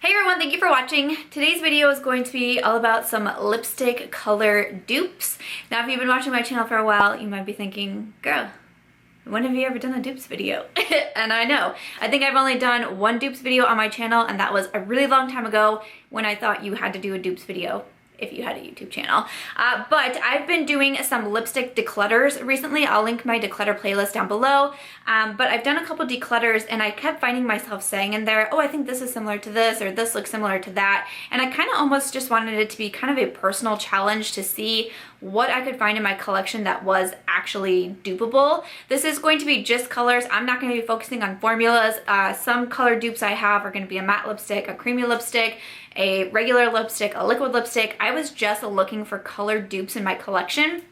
Hey everyone, thank you for watching. Today's video is going to be all about some lipstick color dupes. Now if you've been watching my channel for a while, you might be thinking, girl, when have you ever done a dupes video? And I know. I think I've only done one dupes video on my channel, and that was a really long time ago when I thought you had to do a dupes video if you had a YouTube channel. But I've been doing some lipstick declutters recently. I'll link my declutter playlist down below. But I've done a couple declutters and I kept finding myself saying in there, oh, I think this is similar to this, or this looks similar to that. And I kind of almost just wanted it to be kind of a personal challenge to see what I could find in my collection that was actually dupeable. This is going to be just colors. I'm not going to be focusing on formulas. Some color dupes I have are going to be a matte lipstick, a creamy lipstick, a regular lipstick, a liquid lipstick. I was just looking for color dupes in my collection.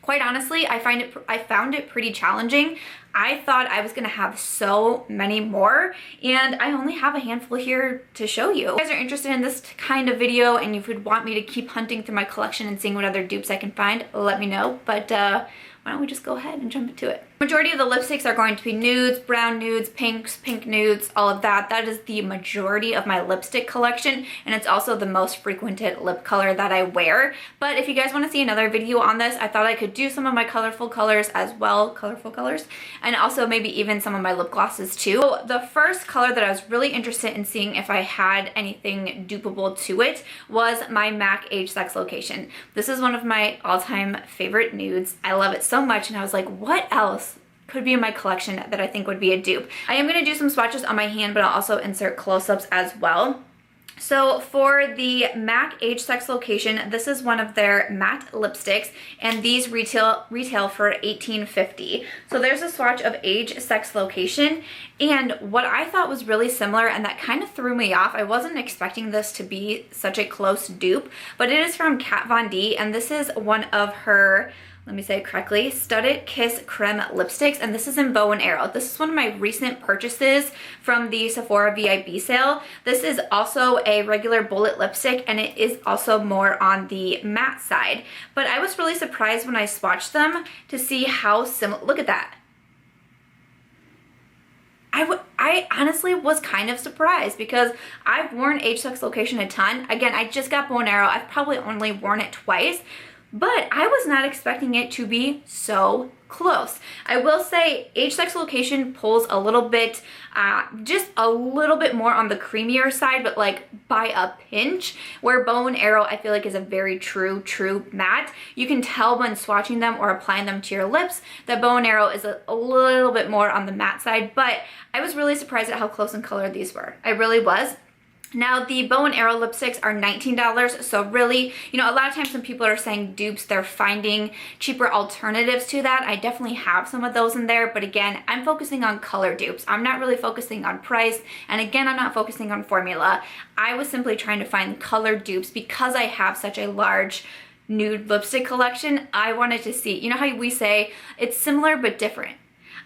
Quite honestly, I found it pretty challenging. I thought I was gonna have so many more, and I only have a handful here to show you. If you guys are interested in this kind of video and you would want me to keep hunting through my collection and seeing what other dupes I can find, let me know. But why don't we just go ahead and jump into it. Majority of the lipsticks are going to be nudes, brown nudes, pinks, pink nudes, all of that. That is the majority of my lipstick collection, and it's also the most frequented lip color that I wear. But if you guys want to see another video on this, I thought I could do some of my colorful colors as well, colorful colors, and also maybe even some of my lip glosses too. So the first color that I was really interested in seeing if I had anything dupeable to it was my MAC Age Sex Location. This is one of my all-time favorite nudes. I love it so much, and I was like, what else could be in my collection that I think would be a dupe? I am going to do some swatches on my hand, but I'll also insert close-ups as well. So for the MAC Age Sex Location, this is one of their matte lipsticks, and these retail for $18.50. So there's a swatch of Age Sex Location, and what I thought was really similar, and that kind of threw me off. I wasn't expecting this to be such a close dupe, but it is from Kat Von D, and this is one of her, let me say it correctly, Studded Kiss Creme lipsticks, and this is in Bow and Arrow. This is one of my recent purchases from the Sephora VIB sale. This is also a regular bullet lipstick, and it is also more on the matte side. But I was really surprised when I swatched them to see how similar, look at that. I honestly was kind of surprised because I've worn Age Sex Location a ton. Again, I just got Bow and Arrow. I've probably only worn it twice, but I was not expecting it to be so close. I will say Age Sex Location pulls a little bit, just a little bit more on the creamier side, but like by a pinch, where Bow and Arrow I feel like is a very true matte. You can tell when swatching them or applying them to your lips that Bow and Arrow is a little bit more on the matte side, but I was really surprised at how close in color these were. I really was. Now, the Bow and Arrow lipsticks are $19, so really, you know, a lot of times when people are saying dupes, they're finding cheaper alternatives to that. I definitely have some of those in there, but again, I'm focusing on color dupes. I'm not really focusing on price, and again, I'm not focusing on formula. I was simply trying to find color dupes because I have such a large nude lipstick collection. I wanted to see, you know how we say it's similar but different?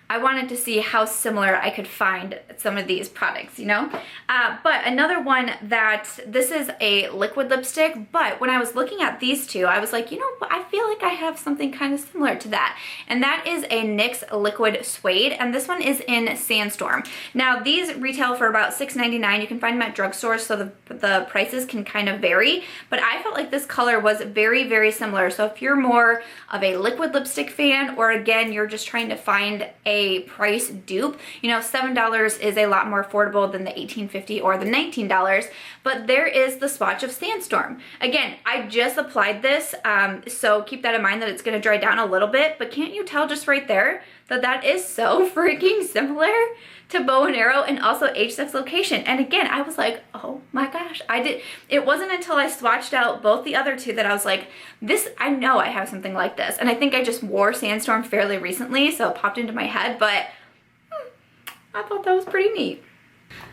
I wanted to see how similar I could find some of these products, you know? But another one that, this is a liquid lipstick, but when I was looking at these two, I was like, you know, I feel like I have something kind of similar to that. And that is a NYX Liquid Suede, and this one is in Sandstorm. Now, these retail for about $6.99. You can find them at drugstores, so the prices can kind of vary, but I felt like this color was very, very similar. So if you're more of a liquid lipstick fan, or again, you're just trying to find a price dupe, you know, $7 is a lot more affordable than the $18.50 or the $19, but there is the swatch of Sandstorm. Again, I just applied this, so keep that in mind that it's going to dry down a little bit, but can't you tell just right there that that is so freaking similar to Bow and Arrow and also Age Sex Location? And again, I was like, oh my gosh, it wasn't until I swatched out both the other two that I was like, this, I know I have something like this. And I think I just wore Sandstorm fairly recently, so it popped into my head, but I thought that was pretty neat.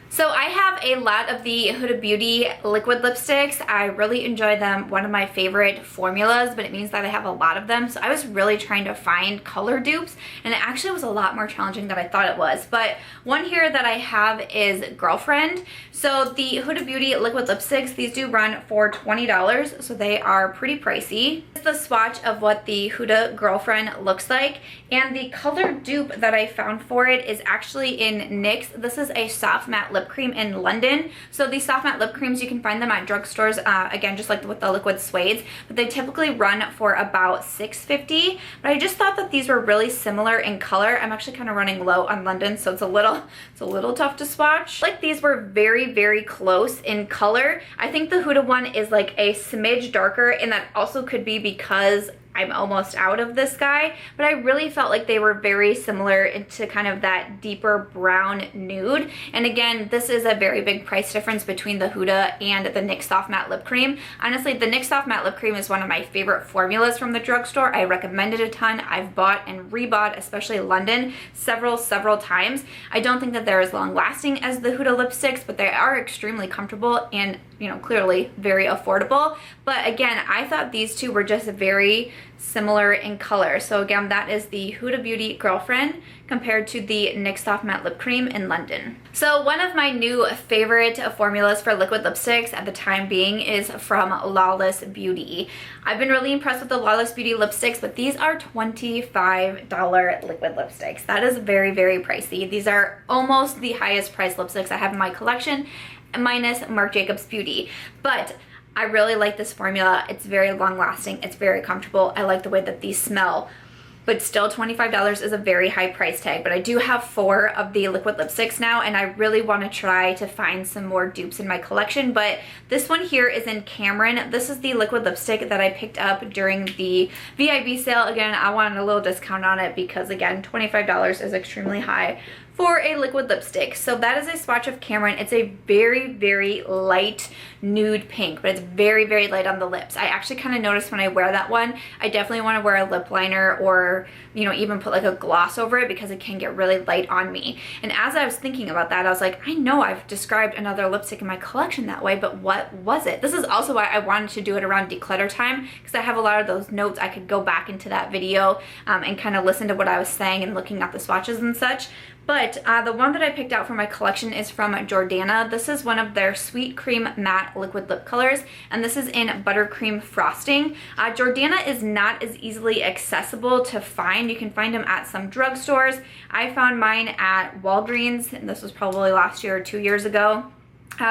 So I have a lot of the Huda Beauty liquid lipsticks. I really enjoy them. One of my favorite formulas, but it means that I have a lot of them. So I was really trying to find color dupes, and it actually was a lot more challenging than I thought it was. But one here that I have is Girlfriend. So the Huda Beauty liquid lipsticks, these do run for $20, so they are pretty pricey. This is the swatch of what the Huda Girlfriend looks like, and the color dupe that I found for it is actually in NYX. This is a soft matte lipstick Lip Cream in London. So these soft matte lip creams, you can find them at drugstores, again, just like with the liquid suedes, but they typically run for about $6.50. But I just thought that these were really similar in color. I'm actually kind of running low on London, so it's a little tough to swatch. Like these were very, very close in color. I think the Huda one is like a smidge darker, and that also could be because I'm almost out of this guy, but I really felt like they were very similar into kind of that deeper brown nude. And again, this is a very big price difference between the Huda and the NYX Soft Matte Lip Cream. Honestly, the NYX Soft Matte Lip Cream is one of my favorite formulas from the drugstore. I recommend it a ton. I've bought and rebought, especially London, several times. I don't think that they're as long lasting as the Huda lipsticks, but they are extremely comfortable and, you know, clearly very affordable. But again, I thought these two were just very similar in color. So again, that is the Huda Beauty Girlfriend compared to the NYX Soft Matte Lip Cream in London. So one of my new favorite formulas for liquid lipsticks at the time being is from Lawless Beauty. I've been really impressed with the Lawless Beauty lipsticks, but these are $25 liquid lipsticks. That is very, very pricey. These are almost the highest priced lipsticks I have in my collection, minus Marc Jacobs Beauty. But I really like this formula. It's very long lasting. It's very comfortable. I like the way that these smell, but still $25 is a very high price tag. But I do have 4 of the liquid lipsticks now, and I really want to try to find some more dupes in my collection. But this one here is in Cameron. This is the liquid lipstick that I picked up during the VIB sale. Again, I wanted a little discount on it because, again, $25 is extremely high for a liquid lipstick. So that is a swatch of Cameron. It's a very, very light nude pink, but it's very, very light on the lips. I actually kind of noticed when I wear that one, I definitely want to wear a lip liner or, you know, even put like a gloss over it because it can get really light on me. And as I was thinking about that, I was like, I know I've described another lipstick in my collection that way, but what was it? This is also why I wanted to do it around declutter time, because I have a lot of those notes. I could go back into that video and kind of listen to what I was saying and looking at the swatches and such. But the one that I picked out for my collection is from Jordana. This is one of their Sweet Cream Matte Liquid Lip Colors, and this is in Buttercream Frosting. Jordana is not as easily accessible to find. You can find them at some drugstores. I found mine at Walgreens, and this was probably last year or 2 years ago.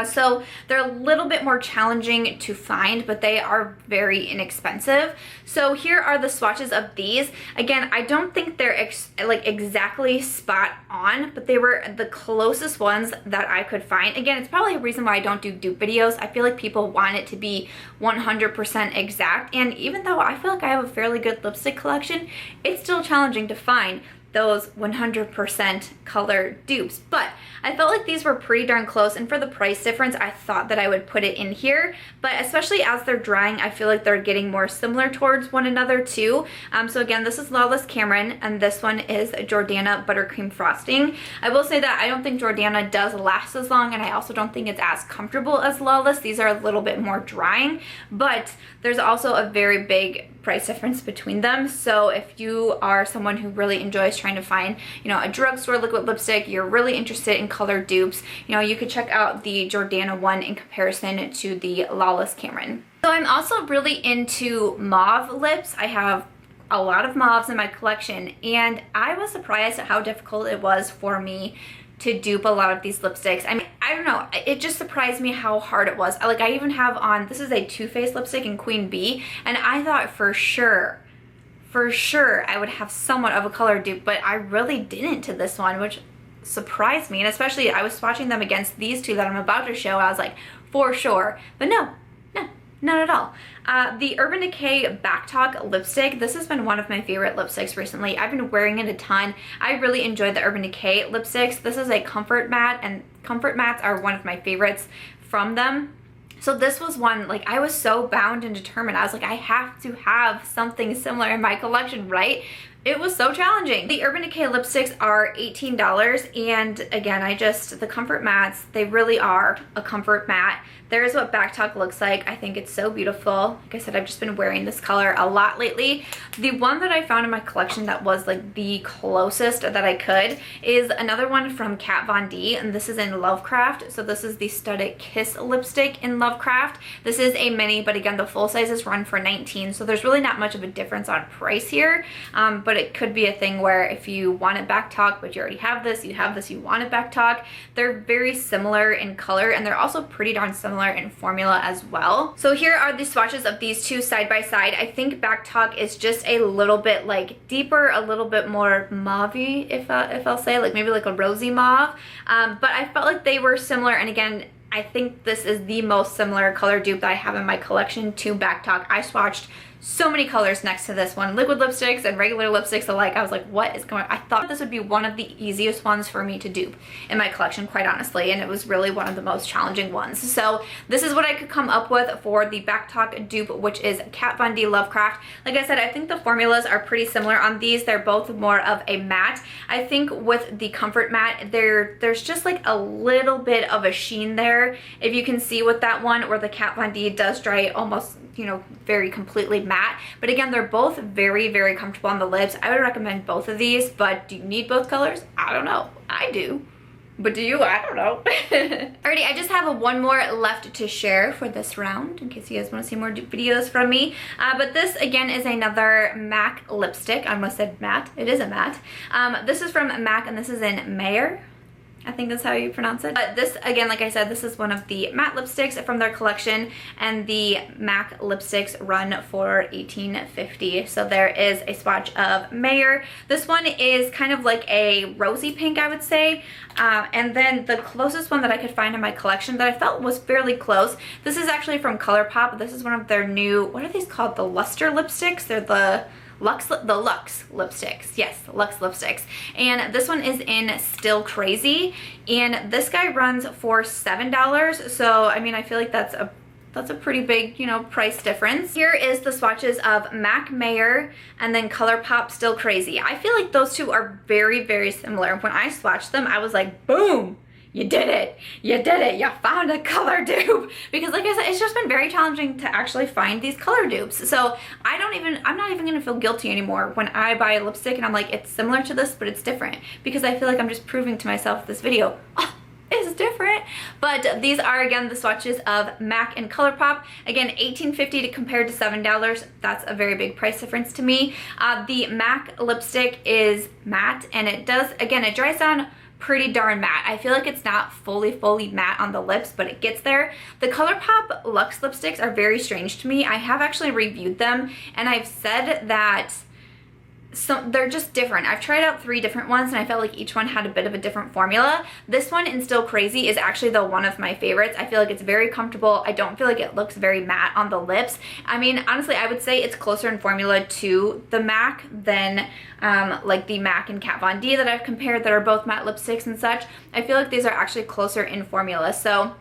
So they're a little bit more challenging to find, but they are very inexpensive. So here are the swatches of these. Again, I don't think they're like exactly spot on, but they were the closest ones that I could find. Again, it's probably a reason why I don't do dupe videos. I feel like people want it to be 100% exact, and even though I feel like I have a fairly good lipstick collection, it's still challenging to find those 100% color dupes. But I felt like these were pretty darn close, and for the price difference, I thought that I would put it in here. But especially as they're drying, I feel like they're getting more similar towards one another too. So again, this is Lawless Cameron, and this one is Jordana Buttercream Frosting. I will say that I don't think Jordana does last as long, and I also don't think it's as comfortable as Lawless. These are a little bit more drying, but there's also a very big price difference between them. So if you are someone who really enjoys trying to find, you know, a drugstore liquid lipstick, you're really interested in color dupes, you know, you could check out the Jordana one in comparison to the Lawless Cameron. So I'm also really into mauve lips. I have a lot of mauves in my collection, and I was surprised at how difficult it was for me to dupe a lot of these lipsticks. I mean, I don't know, it just surprised me how hard it was. Like, I even have on, this is a Too Faced lipstick in Queen Bee, and I thought for sure I would have somewhat of a color dupe, but I really didn't to this one, which surprised me. And especially I was swatching them against these two that I'm about to show. I was like, for sure, but no, not at all. The Urban Decay Backtalk lipstick, this has been one of my favorite lipsticks recently. I've been wearing it a ton. I really enjoyed the Urban Decay lipsticks. This is a comfort matte, and comfort mattes are one of my favorites from them. So this was one, like, I was so bound and determined. I was like, I have to have something similar in my collection, right? It was so challenging. The Urban Decay lipsticks are $18, and again, the comfort mattes, they really are a comfort matte. There's what Backtalk looks like. I think it's so beautiful. Like I said, I've just been wearing this color a lot lately. The one that I found in my collection that was like the closest that I could is another one from Kat Von D, and this is in Lovecraft. So this is the Studded Kiss lipstick in Lovecraft. This is a mini, but again, the full sizes run for $19, so there's really not much of a difference on price here. But but it could be a thing where if you wanted Backtalk, but you already have this, you wanted Backtalk. They're very similar in color, and they're also pretty darn similar in formula as well. So here are the swatches of these two side by side. I think Backtalk is just a little bit like deeper, a little bit more mauve-y, if I'll say, like maybe like a rosy mauve. But I felt like they were similar, and again, I think this is the most similar color dupe that I have in my collection to Backtalk. I swatched so many colors next to this one, liquid lipsticks and regular lipsticks alike. I was like, what is going on? I thought this would be one of the easiest ones for me to dupe in my collection, quite honestly, and it was really one of the most challenging ones. So this is what I could come up with for the Backtalk dupe, which is Kat Von D Lovecraft. Like I said, I think the formulas are pretty similar on these. They're both more of a matte. I think with the Comfort Matte, there's just like a little bit of a sheen there. If you can see with that one, where the Kat Von D does dry almost, you know, very completely matte. But again, they're both very, very comfortable on the lips. I would recommend both of these, but do you need both colors? I don't know. I do. But do you? I don't know. Alrighty, I just have one more left to share for this round, in case you guys want to see more dupe videos from me. But this, again, is another MAC lipstick. I almost said matte. It is a matte. This is from MAC, and this is in Mehr. I think that's how you pronounce it. But this, again, like I said, this is one of the matte lipsticks from their collection, and the MAC lipsticks run for $18.50. So there is a swatch of Mehr. This one is kind of like a rosy pink, I would say. And then the closest one that I could find in my collection that I felt was fairly close, this is actually from Colourpop. This is one of their new, what are these called? The luster lipsticks? They're the Luxe lipsticks. Yes, Luxe lipsticks. And this one is in Still Crazy, and this guy runs for $7. So I mean, I feel like that's a pretty big, you know, price difference. Here is the swatches of MAC Mehr and then Colourpop Still Crazy. I feel like those two are very, very similar. When I swatched them, I was like, boom! You did it! You did it! You found a color dupe! Because like I said, it's just been very challenging to actually find these color dupes. So I'm not even gonna feel guilty anymore when I buy a lipstick and I'm like, it's similar to this, but it's different. Because I feel like I'm just proving to myself this video, oh, it's different. But these are, again, the swatches of MAC and Colourpop. Again, $18.50 compared to $7. That's a very big price difference to me. The MAC lipstick is matte, and it does, again, it dries down pretty darn matte. I feel like it's not fully matte on the lips, but it gets there. The Colourpop Luxe lipsticks are very strange to me. I have actually reviewed them, and I've said that they're just different. I've tried out 3 different ones, and I felt like each one had a bit of a different formula. This one in Still Crazy is actually one of my favorites. I feel like it's very comfortable. I don't feel like it looks very matte on the lips. I mean, honestly, I would say it's closer in formula to the MAC than like the MAC and Kat Von D that I've compared that are both matte lipsticks and such. I feel like these are actually closer in formula. So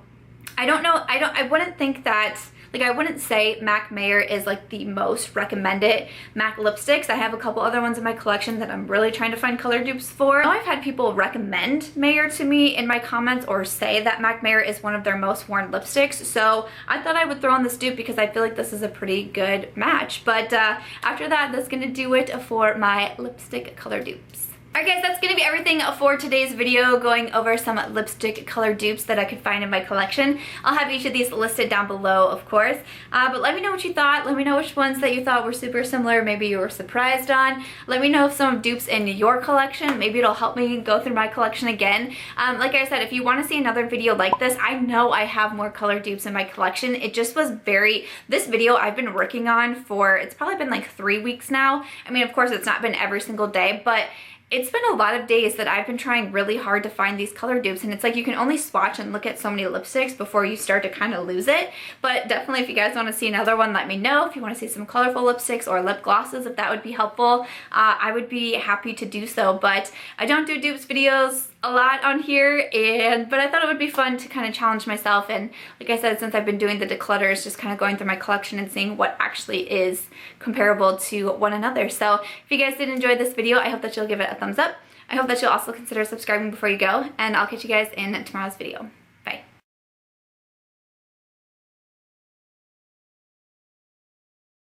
I don't know. I wouldn't think that, like, I wouldn't say MAC Mehr is like the most recommended MAC lipsticks. I have a couple other ones in my collection that I'm really trying to find color dupes for. I know I've had people recommend Mehr to me in my comments, or say that MAC Mehr is one of their most worn lipsticks. So I thought I would throw on this dupe because I feel like this is a pretty good match. But after that, that's gonna do it for my lipstick color dupes. Alright guys, that's going to be everything for today's video, going over some lipstick color dupes that I could find in my collection. I'll have each of these listed down below, of course. But let me know what you thought. Let me know which ones that you thought were super similar, maybe you were surprised on. Let me know if some dupes in your collection, maybe it'll help me go through my collection again. Like I said, if you want to see another video like this, I know I have more color dupes in my collection. It just was this video I've been working on for, it's probably been like 3 weeks now. I mean, of course, it's not been every single day, but it's been a lot of days that I've been trying really hard to find these color dupes, and it's like you can only swatch and look at so many lipsticks before you start to kind of lose it. But definitely, if you guys want to see another one, let me know. If you want to see some colorful lipsticks or lip glosses, if that would be helpful, I would be happy to do so. But I don't do dupes videos a lot on here, but I thought it would be fun to kind of challenge myself. And like I said, since I've been doing the declutters, just kind of going through my collection and seeing what actually is comparable to one another. So if you guys did enjoy this video, I hope that you'll give it a thumbs up. I hope that you'll also consider subscribing before you go, and I'll catch you guys in tomorrow's video.